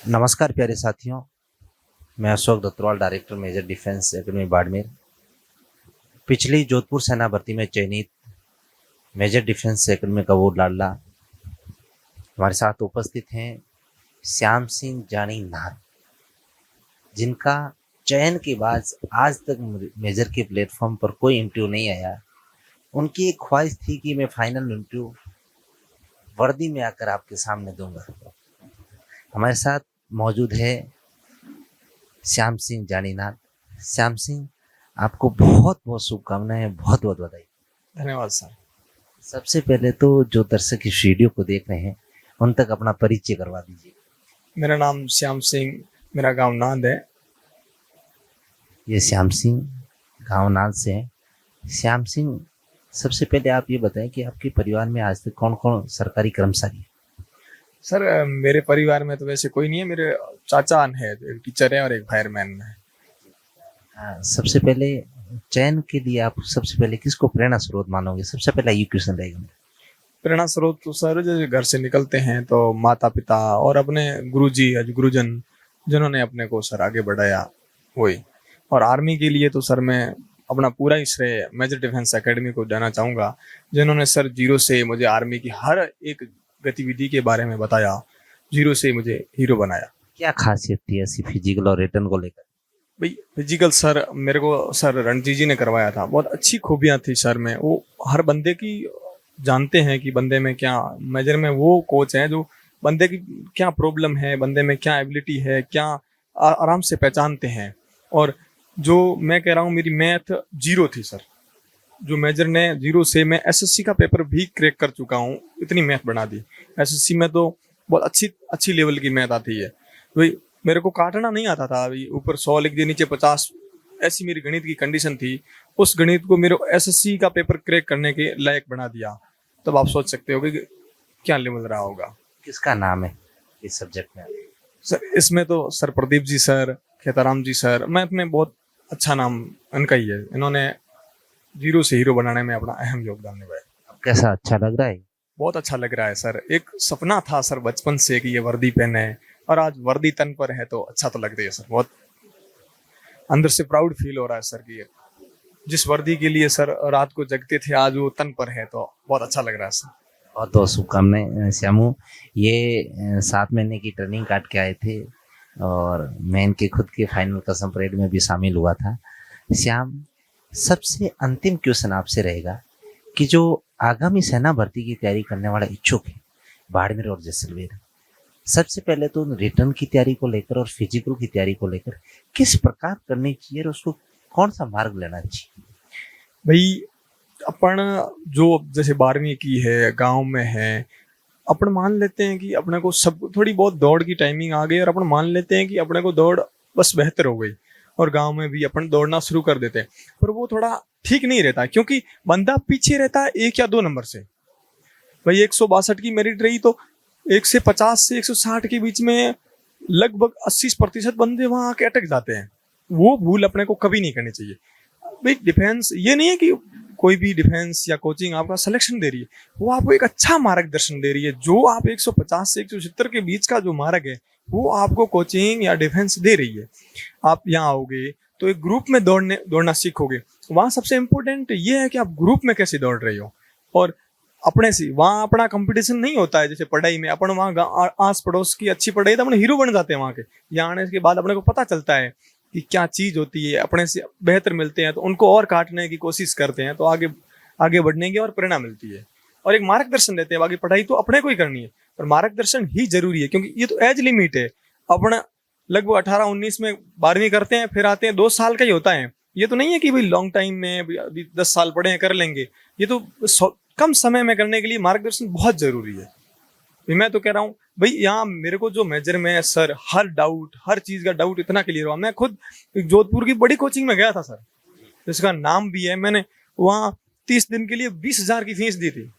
नमस्कार प्यारे साथियों, मैं Ashok Dattwal, director major defence academy Barmer. पिछली जोधपुर सेना भर्ती में चयनित मेजर डिफेंस एकेडमी का वो लाडला हमारे साथ उपस्थित हैं श्याम सिंह जानी नाथ, जिनका चयन के बाद आज तक मेजर के प्लेटफॉर्म पर कोई इंटरव्यू नहीं आया। उनकी एक ख्वाहिश थी कि मैं फाइनल इंटरव्यू वर्दी में आकर आपके सामने दूंगा। हमारे साथ मौजूद है श्याम सिंह जानीनाथ। श्याम सिंह, आपको बहुत बहुत शुभकामनाएं, बहुत बहुत बधाई। धन्यवाद सर। सबसे पहले तो जो दर्शक इस वीडियो को देख रहे हैं उन तक अपना परिचय करवा दीजिए। मेरा नाम श्याम सिंह, मेरा गांव नांद है। ये श्याम सिंह गाँव नांद से हैं। श्याम सिंह, सबसे पहले आप ये बताएं कि आपके परिवार में आज तक कौन कौन सरकारी कर्मचारी है? सर मेरे परिवार में तो वैसे कोई नहीं है। मेरे चाचा है, एक टीचर है और एक फायरमैन है। सबसे पहले चयन के लिए आप सबसे पहले किसको प्रेरणा स्रोत मानोगे? सबसे पहला ये क्वेश्चन रहेगा मेरा। प्रेरणा स्रोत तो सर जैसे घर से निकलते हैं तो माता पिता और अपने गुरुजी गुरुजन जिन्होंने अपने को सर आगे बढ़ाया वही। और आर्मी के लिए तो सर मैं अपना पूरा ही श्रेय मेजर डिफेंस एकेडमी को देना चाहूँगा, जिन्होंने सर जीरो से मुझे आर्मी की हर एक गतिविधि के बारे में बताया, जीरो से मुझे हीरो बनाया। क्या खासियत थी ऐसी फिजिकल और रिटर्न को लेकर? भाई फिजिकल सर मेरे को सर रणजी जी ने करवाया था। बहुत अच्छी खूबियां थी सर में। वो हर बंदे की जानते हैं कि बंदे में क्या, मेजर में वो कोच हैं जो बंदे की क्या प्रॉब्लम है, बंदे में क्या एबिलिटी है, क्या आराम से पहचानते हैं। और जो मैं कह रहा हूँ, मेरी मैथ जीरो थी सर, जो मेजर ने जीरो से मैं एसएससी का पेपर भी क्रैक कर चुका हूँ, इतनी मैथ बना दी। एसएससी में तो बहुत अच्छी लेवल की मैथ आती है। वही मेरे को काटना नहीं आता था। अभी ऊपर 100 लिख दिए, नीचे 50, ऐसी मेरी गणित की कंडीशन थी। उस गणित को मेरे एसएससी का पेपर क्रैक करने के लायक बना दिया। तब आप सोच सकते हो कि क्या लेवल रहा होगा। किसका नाम है इस सब्जेक्ट में? सर इसमें तो सर प्रदीप जी सर, खेताराम जी सर, मैथ में बहुत अच्छा नाम इनका ही है। इन्होंने जीरो से हीरो बनाने में अपना अहम योगदान निभाया। अब कैसा अच्छा लग रहा है? बहुत अच्छा लग रहा है सर। एक सपना था सर बचपन से कि ये वर्दी पहने, और आज वर्दी तन पर है तो अच्छा तो लग रही है सर। बहुत अंदर से प्राउड फील हो रहा है सर कि जिस वर्दी के लिए सर रात को जगते थे आज वो तन पर है, तो बहुत अच्छा लग रहा है सर। बहुत बहुत शुभकामनाएं श्यामू। ये 7 महीने की ट्रेनिंग काट के आए थे और मैं इनके खुद के फाइनल कसम परेड में भी शामिल हुआ था। श्याम, सबसे अंतिम क्वेश्चन आपसे रहेगा कि जो आगामी सेना भर्ती की तैयारी करने वाला इच्छुक है बाड़मेर और जैसलमेर, सबसे पहले तो रिटर्न की तैयारी को लेकर और फिजिकल की तैयारी को लेकर किस प्रकार करनी चाहिए और उसको कौन सा मार्ग लेना चाहिए? भाई अपन जो जैसे 12वीं की है, गांव में है, अपन मान लेते हैं कि अपने को सब थोड़ी बहुत दौड़ की टाइमिंग आ गई और अपन मान लेते हैं कि अपने को दौड़ बस बेहतर हो गई और गांव में भी अपन दौड़ना शुरू कर देते हैं। पर वो थोड़ा ठीक नहीं रहता, क्योंकि बंदा पीछे रहता है 1 या 2 नंबर से। भाई 162 की मेरिट रही तो 150 से 160 के बीच में लगभग 80% बंदे वहां आके अटक जाते हैं। वो भूल अपने को कभी नहीं करनी चाहिए। भाई डिफेंस ये नहीं है कि कोई भी डिफेंस या कोचिंग आपका सिलेक्शन दे रही है, वो आपको एक अच्छा मार्गदर्शन दे रही है। जो आप 150 से 170 के बीच का जो मार्ग है वो आपको कोचिंग या डिफेंस दे रही है। आप यहाँ आओगे तो एक ग्रुप में दौड़ना सीखोगे। वहाँ सबसे इम्पोर्टेंट ये है कि आप ग्रुप में कैसे दौड़ रहे हो। और अपने से वहाँ अपना कंपटीशन नहीं होता है। जैसे पढ़ाई में अपन वहाँ आस पड़ोस की अच्छी पढ़ाई तो अपने हीरो बन जाते हैं वहाँ के। यहाँ आने के बाद अपने को पता चलता है कि क्या चीज होती है, अपने से बेहतर मिलते हैं तो उनको और काटने की कोशिश करते हैं, तो आगे आगे बढ़ने की और प्रेरणा मिलती है और एक मार्गदर्शन देते हैं। बाकी पढ़ाई तो अपने को ही करनी है, पर मार्गदर्शन ही जरूरी है, क्योंकि ये तो एज लिमिट है। अपना लगभग 18-19 में 12वीं करते हैं, फिर आते हैं 2 साल का ही होता है। ये तो नहीं है कि भाई लॉन्ग टाइम में अभी 10 साल पढ़े हैं कर लेंगे। ये तो कम समय में करने के लिए मार्गदर्शन बहुत जरूरी है। मैं तो कह रहा हूँ भाई, यहाँ मेरे को जो मेजर में सर हर डाउट, हर चीज का डाउट इतना क्लियर हुआ। मैं खुद जोधपुर की बड़ी कोचिंग में गया था सर, जिसका नाम भी है। मैंने वहाँ 30 दिन के लिए 20,000 की फीस दी थी,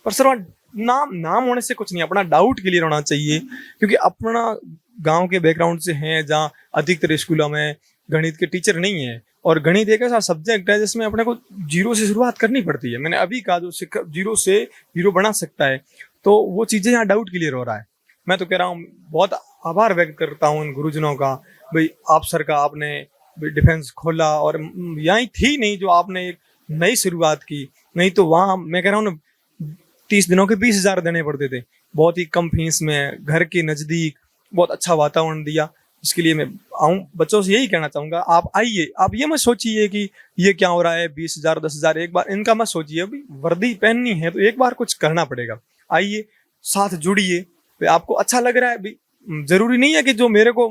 पर सर वहाँ नाम होने से कुछ नहीं, अपना डाउट क्लियर होना चाहिए। क्योंकि अपना गांव के बैकग्राउंड से हैं जहाँ अधिकतर स्कूलों में गणित के टीचर नहीं है, और गणित एक ऐसा सब्जेक्ट है जिसमें अपने को जीरो से शुरुआत करनी पड़ती है। मैंने अभी कहा जो जीरो से हीरो बना सकता है, तो वो चीजें यहाँ डाउट क्लियर हो रहा है। मैं तो कह रहा हूँ बहुत आभार व्यक्त करता हूँ इन गुरुजनों का। भाई आप सर का, आपने डिफेंस खोला और यहाँ थी नहीं जो आपने एक नई शुरुआत की। नहीं तो वहाँ मैं कह रहा हूँ ना 30 दिनों के 20,000 देने पड़ते थे, बहुत ही कम फीस में, घर के नज़दीक, बहुत अच्छा वातावरण दिया। इसके लिए मैं आऊँ बच्चों से यही कहना चाहूँगा, आप आइए, आप ये मत सोचिए कि ये क्या हो रहा है, 20,000 10,000 एक बार इनका मत सोचिए। अभी वर्दी पहननी है तो एक बार कुछ करना पड़ेगा। आइए, साथ जुड़िए, फिर आपको अच्छा लग रहा है भी, जरूरी नहीं है कि जो मेरे को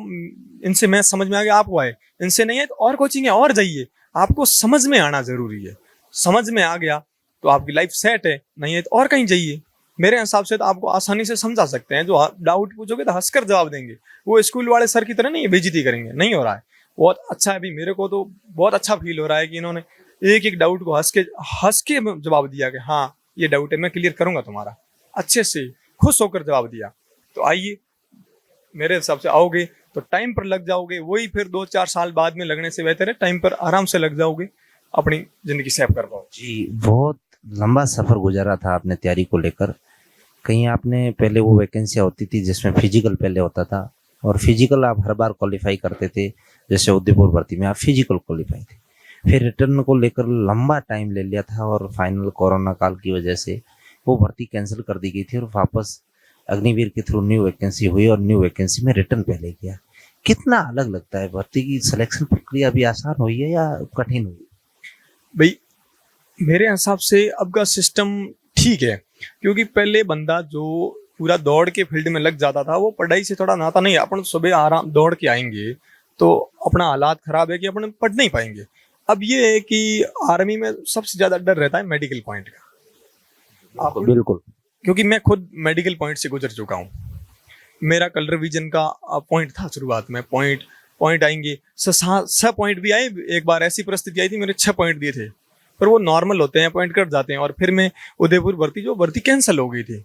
इनसे मैं समझ में आ गया आपको आए, इनसे नहीं है तो और कोचिंग है और जाइए। आपको समझ में आना जरूरी है, समझ में आ गया तो आपकी लाइफ सेट है, नहीं है तो और कहीं जाइए। मेरे हिसाब से तो आपको आसानी से समझा सकते हैं, जो डाउट पूछोगे तो हंसकर जवाब देंगे, वो स्कूल वाले सर की तरह नहीं बेइज्जती करेंगे। नहीं हो रहा है, बहुत अच्छा है। अभी मेरे को तो बहुत अच्छा फील हो रहा है कि इन्होंने एक एक डाउट को हंस के जवाब दिया कि हाँ ये डाउट है, मैं क्लियर करूंगा तुम्हारा, अच्छे से खुश होकर जवाब दिया। तो आइए, मेरे हिसाब से आओगे तो टाइम पर लग जाओगे, वही फिर 2-4 साल बाद में लगने से बेहतर है टाइम पर आराम से लग जाओगे, अपनी जिंदगी सेव कर पाओ। जी, बहुत लंबा सफ़र गुजारा था आपने तैयारी को लेकर। कहीं आपने पहले वो वैकेंसियाँ होती थी जिसमें फिजिकल पहले होता था, और फिजिकल आप हर बार क्वालिफाई करते थे, जैसे उदयपुर भर्ती में आप फिजिकल क्वालिफाई थे। फिर रिटर्न को लेकर लंबा टाइम ले लिया था, और फाइनल कोरोना काल की वजह से वो भर्ती कैंसिल कर दी गई थी, और वापस अग्निवीर के थ्रू न्यू वैकेंसी हुई, और न्यू वैकेंसी में रिटर्न पहले किया। कितना अलग लगता है? भर्ती की सिलेक्शन प्रक्रिया भी आसान हुई है या कठिन हुई? भाई मेरे हिसाब से अब का सिस्टम ठीक है, क्योंकि पहले बंदा जो पूरा दौड़ के फील्ड में लग जाता था वो पढ़ाई से थोड़ा नाता नहीं है। अपन सुबह आराम दौड़ के आएंगे तो अपना हालात खराब है कि अपन पढ़ नहीं पाएंगे। अब ये है कि आर्मी में सबसे ज्यादा डर रहता है मेडिकल पॉइंट का। आप बिल्कुल। क्योंकि मैं खुद मेडिकल पॉइंट से गुजर चुका हूँ। मेरा कलर विजन का पॉइंट था शुरुआत में, पॉइंट आएंगे 6 पॉइंट भी आए। एक बार ऐसी परिस्थिति आई थी, मेरे 6 पॉइंट दिए थे, पर वो नॉर्मल होते हैं, पॉइंट कट जाते हैं। और फिर मैं उदयपुर भर्ती कैंसिल हो गई थी,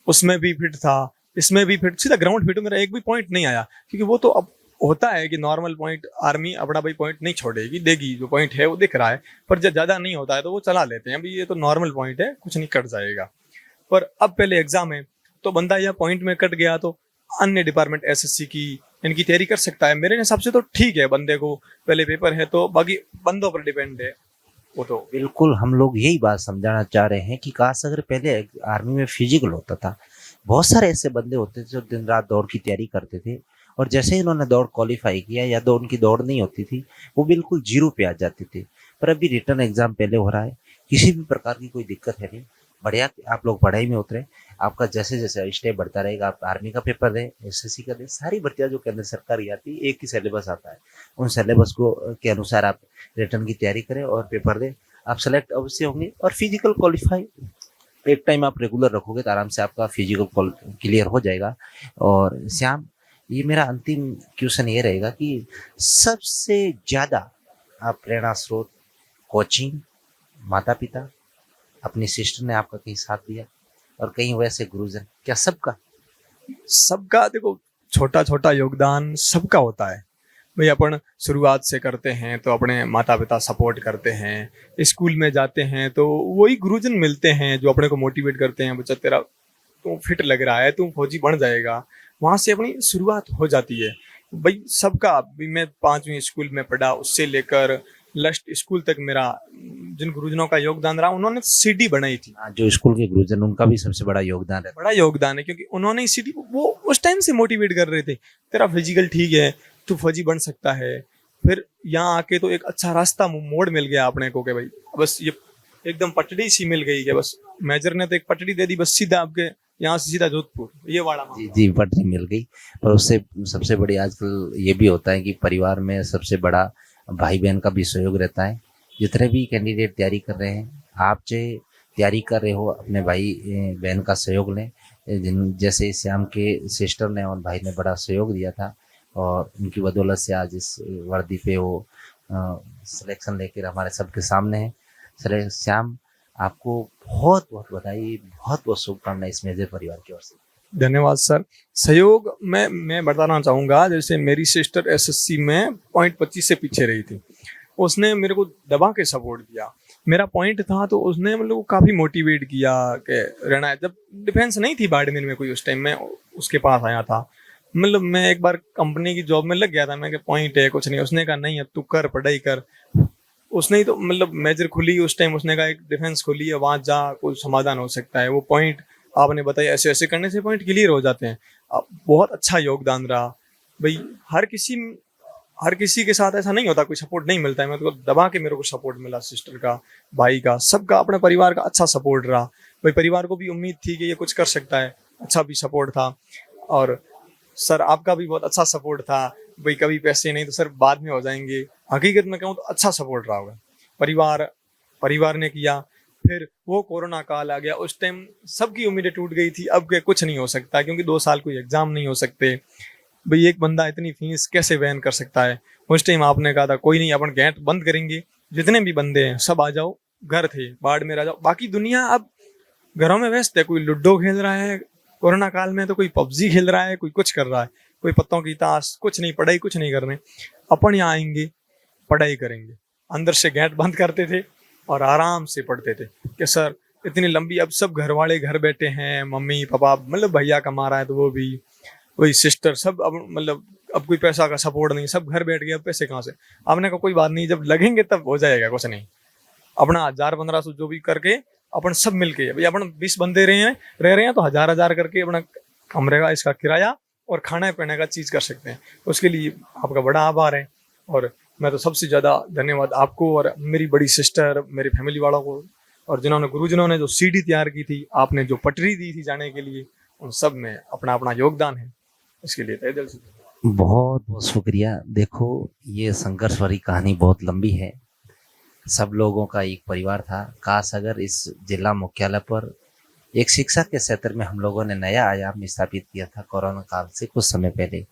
उसमें भी फिट था, इसमें भी फिट, सीधा ग्राउंड फिट, मेरा एक भी पॉइंट नहीं आया। क्योंकि वो तो अब होता है कि नॉर्मल पॉइंट आर्मी अपना भाई पॉइंट नहीं छोड़ेगी, देगी, जो पॉइंट है वो दिख रहा है, पर जब ज्यादा नहीं होता है तो वो चला लेते हैं, अभी ये तो नॉर्मल पॉइंट है, कुछ नहीं कट जाएगा। पर अब पहले एग्जाम है तो बंदा यह पॉइंट में कट गया तो अन्य डिपार्टमेंट एसएससी की इनकी तैयारी कर सकता है। मेरे हिसाब से तो ठीक है, बंदे को पहले पेपर है तो बाकी बंदों पर डिपेंड है वो तो। बिल्कुल, हम लोग यही बात समझाना चाह रहे हैं कि काश अगर पहले आर्मी में फिजिकल होता था। बहुत सारे ऐसे बंदे होते थे जो दिन रात दौड़ की तैयारी करते थे, और जैसे ही उन्होंने दौड़ क्वालिफाई किया या तो उनकी दौड़ नहीं होती थी, वो बिल्कुल जीरो पे आ जाते थे। पर अभी रिटर्न एग्जाम पहले हो रहा है, किसी भी प्रकार की कोई दिक्कत है नहीं, बढ़िया। आप लोग पढ़ाई में उतरे, आपका जैसे जैसे स्टेप बढ़ता रहेगा, आप आर्मी का पेपर दें, एसएससी का दें, सारी भर्तियां जो केंद्र सरकार की आती है, एक ही सिलेबस आता है, उन सिलेबस को के अनुसार आप रिटर्न की तैयारी करें और पेपर दें, आप सेलेक्ट अवश्य होंगे। और फिजिकल क्वालिफाई एक टाइम आप रेगुलर रखोगे तो आराम से आपका फिजिकल क्लियर हो जाएगा। और श्याम, ये मेरा अंतिम क्वेश्चन ये रहेगा कि सबसे ज़्यादा आप प्रेरणा स्रोत, कोचिंग, माता पिता, अपनी सिस्टर ने आपका कहीं साथ दिया, और कहीं वैसे गुरुजन, क्या सबका देखो छोटा छोटा योगदान सबका होता है भाई। अपन शुरुआत से करते हैं तो अपने माता पिता सपोर्ट करते हैं, स्कूल में जाते हैं तो वही गुरुजन मिलते हैं जो अपने को मोटिवेट करते हैं, बच्चा तेरा तू फिट लग रहा है, तू फौजी बन जाएगा। वहां से अपनी शुरुआत हो जाती है भाई सबका। मैं 5वीं स्कूल में पढ़ा, उससे लेकर लास्ट स्कूल तक मेरा जिन गुरुजनों का योगदान रहा, उन्होंने सीडी बनाई थी। जो स्कूल के गुरुजन, उनका भी सबसे बड़ा योगदान है। बड़ा योगदान है, क्योंकि उन्होंने सीडी वो उस टाइम से मोटिवेट कर रहे थे, तेरा फिजिकल ठीक है, तू फौजी बन सकता है। फिर यहाँ आके तो एक अच्छा रास्ता मोड़ मिल गया अपने को कि भाई बस ये एकदम पटड़ी सी मिल गई कि बस मेजर ने तो एक पटड़ी दे दी, बस सीधा आपके यहाँ से सीधा जोधपुर, ये वाला। जी जी, पटरी मिल गई। पर उससे सबसे बड़ी आजकल ये भी होता है कि परिवार में सबसे बड़ा भाई बहन का भी सहयोग रहता है। जितने भी कैंडिडेट तैयारी कर रहे हैं, आप चाहे तैयारी कर रहे हो, अपने भाई बहन का सहयोग लें। जैसे श्याम के सिस्टर ने और भाई ने बड़ा सहयोग दिया था, और उनकी बदौलत से आज इस वर्दी पे वो सिलेक्शन लेकर हमारे सबके सामने है। श्याम, आपको बहुत बहुत बधाई, बहुत बहुत शुभकामनाएं इस मेजर परिवार की ओर से। धन्यवाद सर। सहयोग मैं बताना चाहूँगा, जैसे मेरी सिस्टर एसएससी में पॉइंट 25 से पीछे रही थी, उसने मेरे को दबा के सपोर्ट किया। मेरा पॉइंट था तो उसने मतलब काफ़ी मोटिवेट किया कि रहना है। जब डिफेंस नहीं थी बाड़मेर में कोई, उस टाइम में उसके पास आया था मतलब मैं एक बार कंपनी की जॉब में लग गया था, मैं क्या पॉइंट है कुछ नहीं, उसने कहा नहीं अब तू कर पढ़ाई कर। उसने ही तो मतलब मेजर खुली उस टाइम, उसने कहा एक डिफेंस खुली है वहां जा, कोई समाधान हो सकता है। वो पॉइंट आपने बताया, ऐसे ऐसे करने से पॉइंट क्लियर हो जाते हैं। बहुत अच्छा योगदान रहा भाई। हर किसी हर किसी के साथ ऐसा नहीं होता, कोई सपोर्ट नहीं मिलता है। मेरे को दबा के मेरे को सपोर्ट मिला, सिस्टर का, भाई का, सबका, अपने परिवार का अच्छा सपोर्ट रहा भाई। परिवार को भी उम्मीद थी कि ये कुछ कर सकता है, अच्छा भी सपोर्ट था। और सर आपका भी बहुत अच्छा सपोर्ट था भाई। कभी पैसे नहीं तो सर बाद में हो जाएंगे, हकीकत में कहूँ तो अच्छा सपोर्ट रहा होगा। परिवार परिवार ने किया। फिर वो कोरोना काल आ गया, उस टाइम सबकी उम्मीदें टूट गई थी, अब के कुछ नहीं हो सकता क्योंकि 2 साल कोई एग्जाम नहीं हो सकते भाई। एक बंदा इतनी फीस कैसे वहन कर सकता है। उस टाइम आपने कहा था कोई नहीं, अपन गेट बंद करेंगे, जितने भी बंदे हैं सब आ जाओ, घर थे बाड़मेर आ जाओ। बाकी दुनिया अब घरों में व्यस्त है, कोई लूडो खेल रहा है कोरोना काल में, तो कोई पबजी खेल रहा है, कोई कुछ कर रहा है, कोई पत्तों की ताश, कुछ नहीं, पढ़ाई कुछ नहीं करने। अपन यहाँ आएंगे, पढ़ाई करेंगे। अंदर से गेट बंद करते थे और आराम से पढ़ते थे कि सर इतनी लंबी, अब सब घर वाले घर बैठे हैं, मम्मी पापा, मतलब भैया कमा रहा है तो वो भी, वही सिस्टर, सब अब मतलब अब कोई पैसा का सपोर्ट नहीं, सब घर बैठ गए, अब पैसे कहाँ से। आपने कहा कोई बात नहीं, जब लगेंगे तब हो जाएगा, कुछ नहीं। अपना 1000-1500 जो भी करके अपन सब मिलके, भाई अपन 20 बंदे रह रहे हैं तो 1000-1000 करके अपना कमरे का इसका किराया और खाने पीने का चीज कर सकते हैं। उसके लिए आपका बड़ा आभार है। और मैं तो सबसे ज्यादा धन्यवाद आपको और मेरी बड़ी सिस्टर, मेरी फैमिली वालों को, और जिन्होंने गुरुजनों ने जो सीढ़ी तैयार की थी, आपने जो पटरी दी थी जाने के लिए, उन सब में अपना अपना योगदान है। इसके लिए तहे दिल से बहुत बहुत शुक्रिया। देखो, ये संघर्ष भरी कहानी बहुत लंबी है। सब लोगों का एक परिवार था। काश अगर इस जिला मुख्यालय पर एक शिक्षा के क्षेत्र में हम लोगों ने नया आयाम स्थापित किया था कोरोना काल से कुछ समय पहले।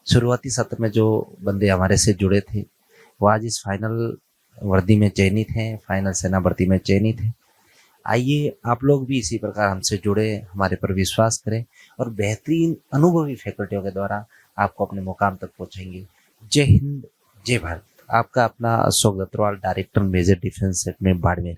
शुरुआती सत्र में जो बंदे हमारे से जुड़े थे वो आज इस फाइनल वर्दी में चयनित हैं, फाइनल सेना भर्ती में चयनित हैं। आइए आप लोग भी इसी प्रकार हमसे जुड़े, हमारे पर विश्वास करें और बेहतरीन अनुभवी फैकल्टियों के द्वारा आपको अपने मुकाम तक पहुंचाएंगे। जय हिंद, जय भारत। आपका अपना Ashok Dattwal, director major defence segment Barmer.